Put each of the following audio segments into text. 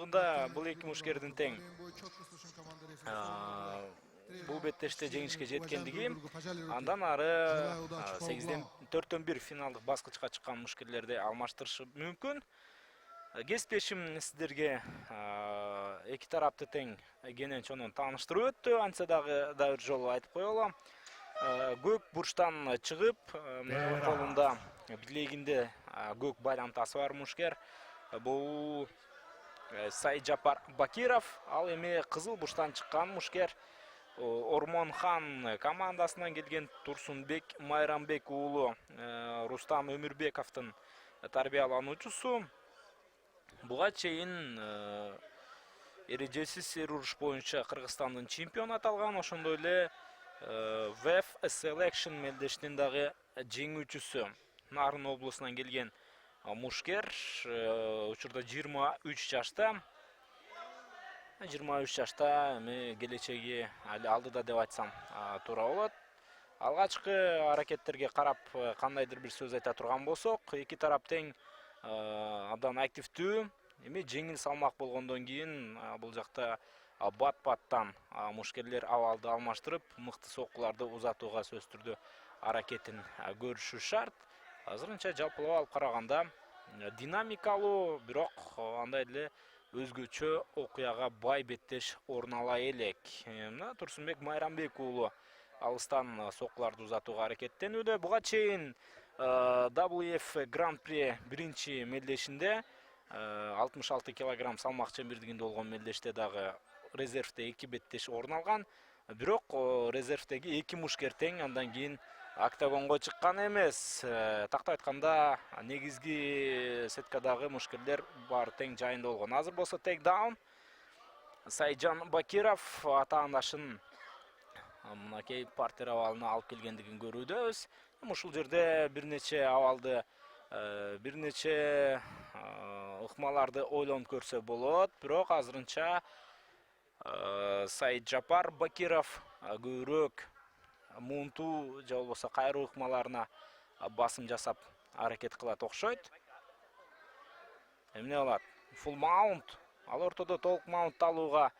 соңында бул эки мушкердин тең бул беттеште жеңишке жеткендиги, андан ары 8-ден 4-1 финалдык баскычка чыккан мушкерлерди алмаштырышы мүмкүн. Кесиптешим сиздерге эки тарапты тең кенен чонун тааныштырып өттү. Антса дагы бир жолу айтып коелу. Көк бурчтан чыгып, колунда билегинде көк байлантасы бар мушкер. Бул Сайджапар Бакиров, ал эми кызыл бурчтан чыккан мушкер. Ормонхан командасынан келген Турсунбек Майрамбек уулу Рустам Өмүрбековдун тарбиялануучусу. Буга чейин эрежесиз уруш боюнча Кыргызстандын чемпиону аталган, ошондой эле WEF Selection мелдештин дагы жеңүүчүсү. Нарын облусунан келген мушкер, учурда 23 жашта. 23 жашта, эми келечеги алдыда деп айтсам туура болот. Алгачкы аракеттерге карап кандайдыр бир сөз айта турган болсок, эки тарап тең абдан активдүү. Эми жеңил салмак болгондон кийин бул жакта бат-баттан мушкерлер абалды алмаштырып, мыкты соккуларды узатууга сөзсүз түрдө аракетин көрүшү шарт. Азырынча жалпылап алып караганда динамикалуу, бирок андай эле өзгөчө окуяга бай беттеш орун ала элек. Мына Турсунбек Майрамбек уулу алыстан соккуларды узатууга аракеттенүүдө. Буга чейин WF Гран-при биринчи мелдешинде 66 килограмм салмак чембирдигинде болгон мелдеште дагы резервде эки беттеш орун алган. Бирок резервдеги эки мушкер тең андан кийин октагонго чыккан эмес. Такта айтканда негизги сеткадагы мушкерлер баары тең жайында болгон. Азыр болсо тейкдаун. Сайжан Бакиров атаандашын мынакей партер абалына алып келгендигин көрүүдөбүз. Ушул жерде бир нече абалды, бир нече ыкмаларды ойлонуп көрсө болот. Бирок азырынча Сайджапар Бакиров көбүрөөк муунтуу же болбосо кайруу ыкмаларына басым жасап аракет кылат окшойт. Эмне болот? Full mount. Ал ортодо толук маунт алууга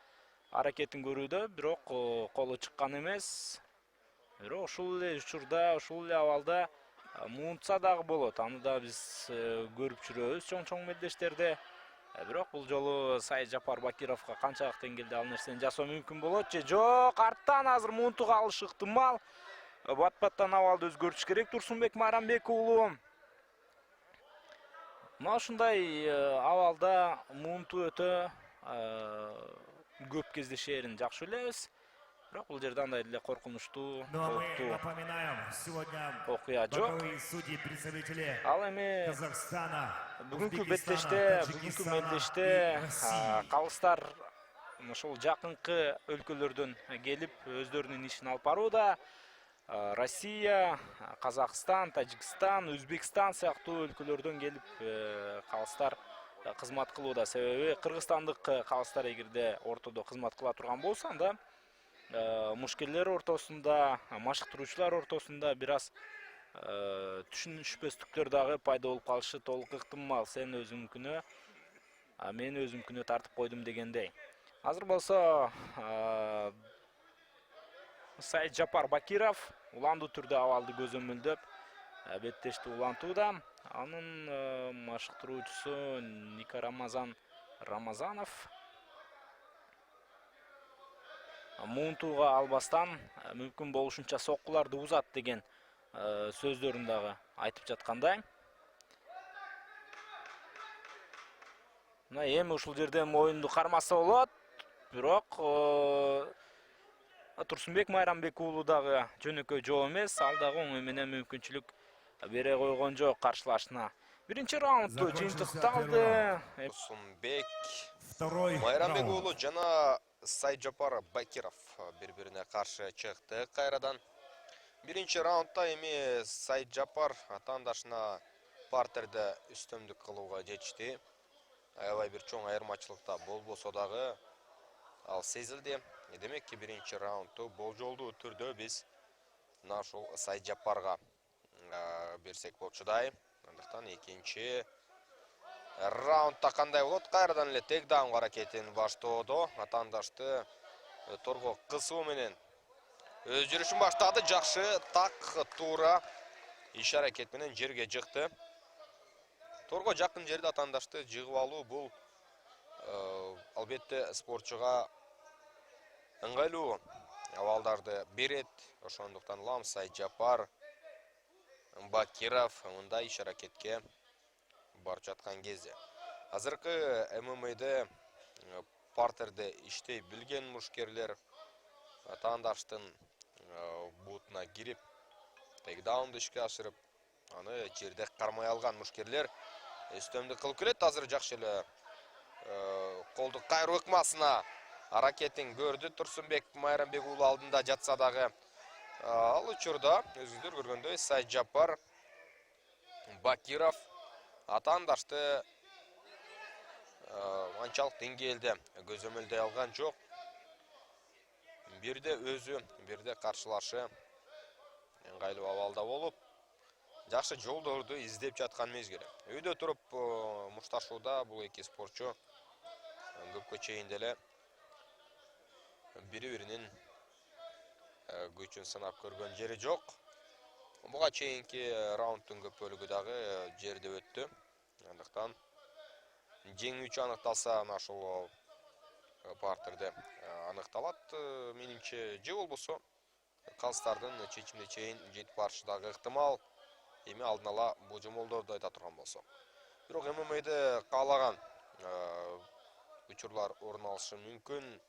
аракетин көрүүдө, бирок колу чыккан эмес. Бирок ушул эле учурда, ушул эле абалда муунтса дагы болот. Аны да биз көрүп жүрөбүз чоң-чоң мелдештерде. Бирок бул жолу Сайджапар Бакировго канчалык деңгээлде ал нерсени жасоо мүмкүн болот же жок? Арттан азыр муунтуга алышы ыктымал. Бат-баттан абалды өзгөртүш керек Турсунбек Майрамбек уулу. Мына ушундай абалда муунту өтө көп кездешерин жакшы билебиз. Бирок бул жерде андай эле коркунучтуу, окуя жок. Ал эми бүгүнкү мелдеште калыстар ошол жакынкы өлкөлөрдөн келип өздөрүнүн ишин алып барууда. Россия, Казакстан, Тажикстан, Өзбекстан сыяктуу өлкөлөрдөн келип калыстар кызмат кылууда. Себеби кыргызстандык калыстар эгерде ортодо кызмат кыла турган болсо, анда мушкерлер ортосунда, машыктыруучулар ортосунда бир аз түшүнүшпөстүктөр дагы пайда болуп калышы толук ыктымал. Сен өзүңкүнө, мен өзүмкүнө тартып койдум дегендей. Азыр болсо Сайджапар Бакиров уландуу түрдө абалды көзөмөлдөп беттешти улантууда. Анын машыктыруучусу Ника Рамазанов муунтууга албастан мүмкүн болушунча соккуларды узат деген сөздөрүн дагы айтып жаткандай. Мына эми ушул жерде моюнду кармаса болот. Бирок Турсунбек Майрамбек уулу дагы жөнөкөй жоо эмес. Ал дагы оңой менен мүмкүнчүлүк бере койгон жок каршылашына. Биринчи раундду жыйынтыкталды. Турсунбек Майрамбек уулу жана Сайджапар Бакиров бири-бирине каршы чыкты кайрадан. Биринчи раундда эми Сайджапар атаандашына партерде үстөмдүк кылууга жетишти. Аябай бир чоң айырмачылыкта болбосо дагы ал сезилди. Демекки биринчи раундду болжолдуу түрдө биз мына ушул Сайджапарга берсек болчудай. Андыктан экинчи раундта кандай болот? Кайрадан эле тейкдаун аракетин баштоодо. Атандашты торго кысуу менен өз жүрүшүн баштады. Жакшы так туура иш аракет менен жерге жыкты. Торго жакын жерде атандашты жыгып алуу бул албетте спортчуга ыңгайлуу абалдарды берет. Ошондуктан Лам Сайджапар Бакиров мындай иш аракетке барып жаткан кезде. Азыркы ММА'де партерде иштей билген мушкерлер атандаштын бутуна кирип, тейкдаунду ишке ашырып, аны жерде кармай алган мушкерлер үстөмдүк кылып келет. Азыр жакшы эле колду кайруу ыкмасына аракетин көрдү. Турсунбек Майрамбек уулу алдында жатса дагы ал учурда өзүңүздөр көргөндөй Сайджапар Бакиров атандашты анчалык деңгээлде көзөмөлдөй алган жок. Бирде өзү, бирде каршылашы ыңгайлуу абалда болуп, жакшы жолдорду издеп жаткан мезгили. Үйдө туруп мушташууда бул эки спортчу көпкө чейин деле бири-биринин күчүн сынап көргөн жери жок. Буга чейинки раундтун көп бөлүгү дагы жерде өттү. Андыктан жеңүүчү аныкталса, ана ошол партерде аныкталат. Менимче, же болбосо калыстардын чечимине чейин жетип барышы дагы ыктымал. Эми алдын ала божомолдорду айта турган болсок. Бирок ММА'де каалаган учурлар орун алышы мүмкүн.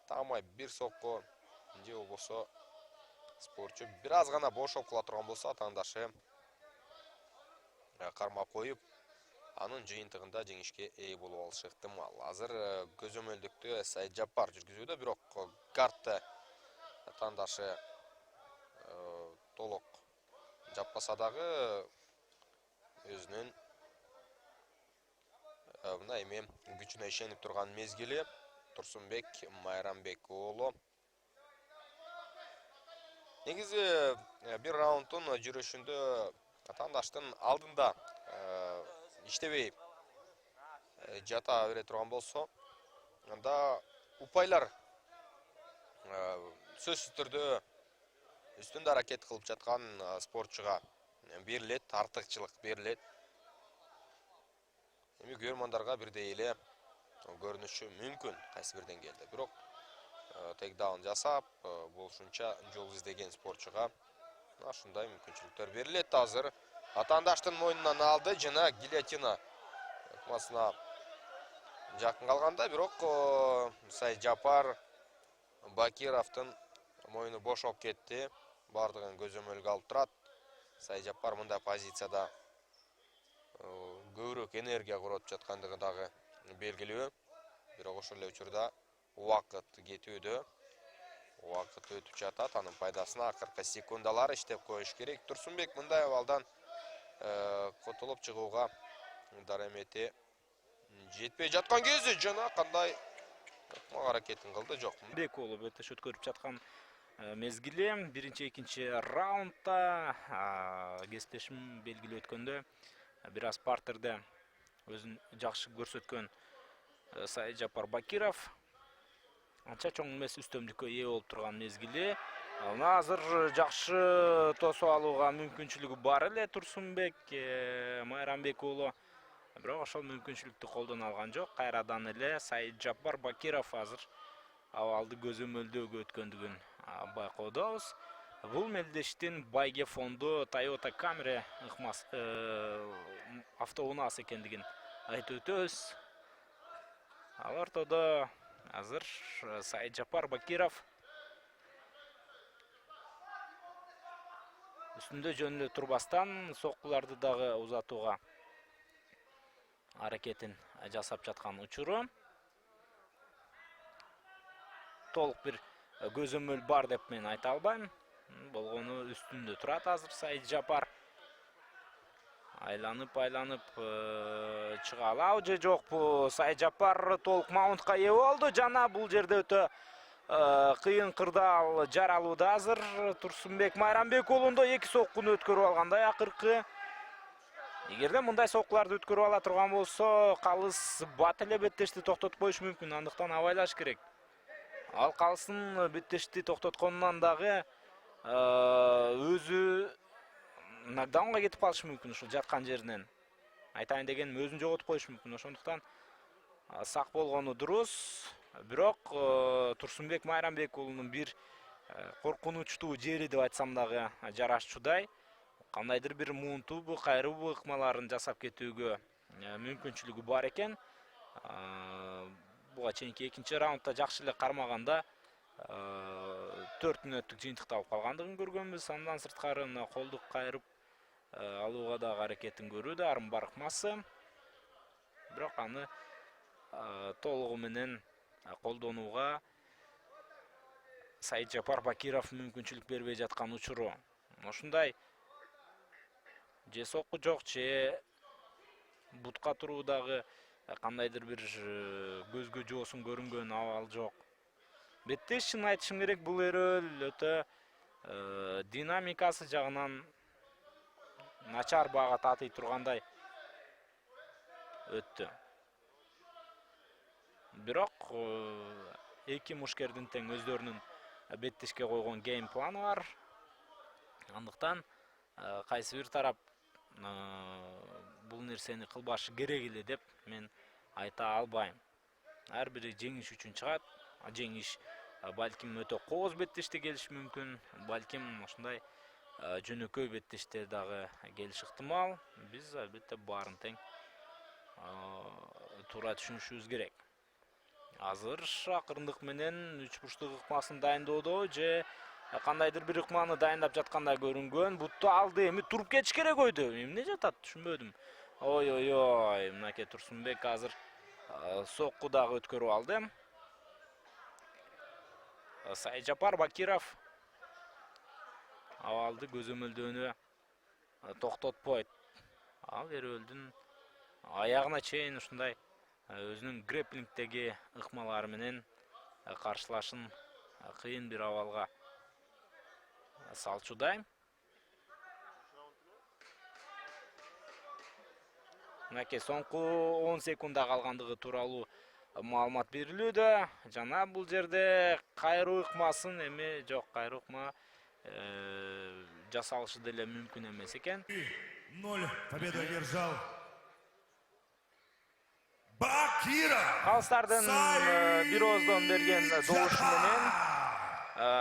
Тамай бир сокко же болбосо спортчу бир аз гана бошоп кала турган болсо, атандашы кармап коюп, анын жыйынтыгында жеңишке ээ болуп алышы ыктымал. Азыр көзөмөлдүктү Сайджапар жүргүзүүдө, бирок гардты атандашы толук жаппаса дагы өзүнүн мына эми күчүнө ишенип турган мезгили. Турсунбек Майрамбек уулу негизи бир раундтун жүрүшүндө атандаштын алдында иштебей жата бере турган болсо, анда упайлар сөзсүз түрдө үстүндө аракет кылып жаткан спортчуга берилет, артыкчылык берилет. Эми көрмандарга бирдей эле көрүнүшү мүмкүн кайсы бир деңгээлде. Бирок тейкдаун жасап, болушунча жол издеген спортчуга ушундай мүмкүнчүлүктөр берилет. Азыр атандаштын мойнунан алды жана гильотина ыкмасына жакын калганда, бирок Сайджапар Бакировдун мойну бошоп кетти. Бардыгын көзөмөлгө алып турат. Сайджапар мындай позицияда көбүрөөк энергия коротуп жаткандыгы дагы белгилүү. Бирок ошол эле учурда убакыт кетүүдө. Убакыт өтүп жатат. Анын пайдасына акыркы секундалар иштеп коюш керек. Турсунбек мындай абалдан котолуп чыгууга дарамети жетпей жаткан кезде жана кандай аракетин кылды жок. Бек уулу өтө өткөрүп жаткан мезгили. Биринчи, экинчи раундта кесиптешим белгилүү өткөндө бир аз партерде өзүн жакшы көрсөткөн Сайджапар Бакиров анча чоң эмес үстөмдүккө ээ болуп турган мезгили. Азыр жакшы тосуп алууга мүмкүнчүлүгү бар эле Турсунбек Майрамбек уулу. Бирок ошол мүмкүнчүлүктү колдоно алган жок. Кайрадан эле Сайджапар Бакиров азыр абалды көзөмөлдөөгө өткөндүгүн байкоодобуз. Бул мелдештин Байге фонду Toyota Camry автоунаасы экендигин айтып өтөбүз. Ал ортодо азыр Сайджапар Бакиров үстүндө жөнүнө турбастан соккуларды дагы узатууга аракетин жасап жаткан учуру. Толук бир көзөмөл бар деп мен айта албайм. Болгону үстүндө турат азыр Сайджапар. Айланып чыга алабы же жокпу? Сайджапар толук маунтка ээ болду жана бул жерде өтө кыйын кырдаал жаралууда азыр Турсунбек Майрамбек уулунда эки соккуну өткөрүп алгандай акыркы Эгерде мындай соккуларды өткөрүп ала турган болсо, Калыс бат эле беттешти токтотуп коюш мүмкүн. Андыктан абайлаш керек. Ал Калыстын беттешти токтотконунан дагы өзү нокдаунга кетип калышы мүмкүн ушул жаткан жеринен. Айтайын дегеним өзүн жоготуп коюшу мүмкүн. Ошондуктан сак болгону дурус. Бирок Турсунбек Майрамбек уулунун бир коркунучтуу жери деп айтсам дагы жарашчудай. Кандайдыр бир муунтуу кайруу ыкмаларын жасап кетүүгө мүмкүнчүлүгү бар экен. Буга чейинки экинчи раундда жакшы эле кармаганда 4 мүнөттүк жыйынтыкта алып калгандыгын көргөнбүз. Андан сырткары колдук кайрып алууга дагы аракетин көрүүдө Арымбар ыкмасы. Бирок аны толугу менен колдонууга Саиджапар Бакиров мүмкүнчүлүк бербей жаткан учуру. Ушундай же сокку жок, же бутка туруудагы кандайдыр бир көзгө жоосун көрүнгөн абал жок. Беттеш, чын айтышым керек, бул эрөл өтө динамикасы жагынан начар баага татый тургандай өттү. Бирок эки мушкердин тең өздөрүнүн беттешке койгон гейм планы бар. Андыктан кайсы бир тарап бул нерсени кылбашы керек эле деп мен айта албайм. Ар бири жеңиш үчүн чыгат. Жеңиш балким өтө кооз беттеште келиши мүмкүн, балким ушундай жөнөкөй беттеште дагы келиши ыктымал. Биз албетте баарын тең туура түшүнүшүбүз керек. Азыр акырындык менен 3 бурчтук ыкмасын дайындоодо же кандайдыр бир ыкманы дайындап жаткандай көрүнгөн. Бутту алды, эми туруп кетиш керек ойду. Эмне жатат, түшүнбөдүм. Ой, мынакей Турсунбек азыр сокку дагы өткөрүп алды. Саиджапар Бакиров абалды көзөмөлдөөнү токтотпойт. Ал эрөлдүн аягына чейин ушундай өзүнүн грэпплингдеги ыкмалары менен каршылашын кыйын бир абалга салчудай. Мынакей соңку 10 секундда калгандыгы тууралуу маалымат берилүүдө. Жана бул жерде кайруу ыкмасын эми жок, кайруу ыкма жасалышы деле мүмкүн эмес экен. 0 победу одержал Бакиров. Калыстардын бир ооздон берген добушу менен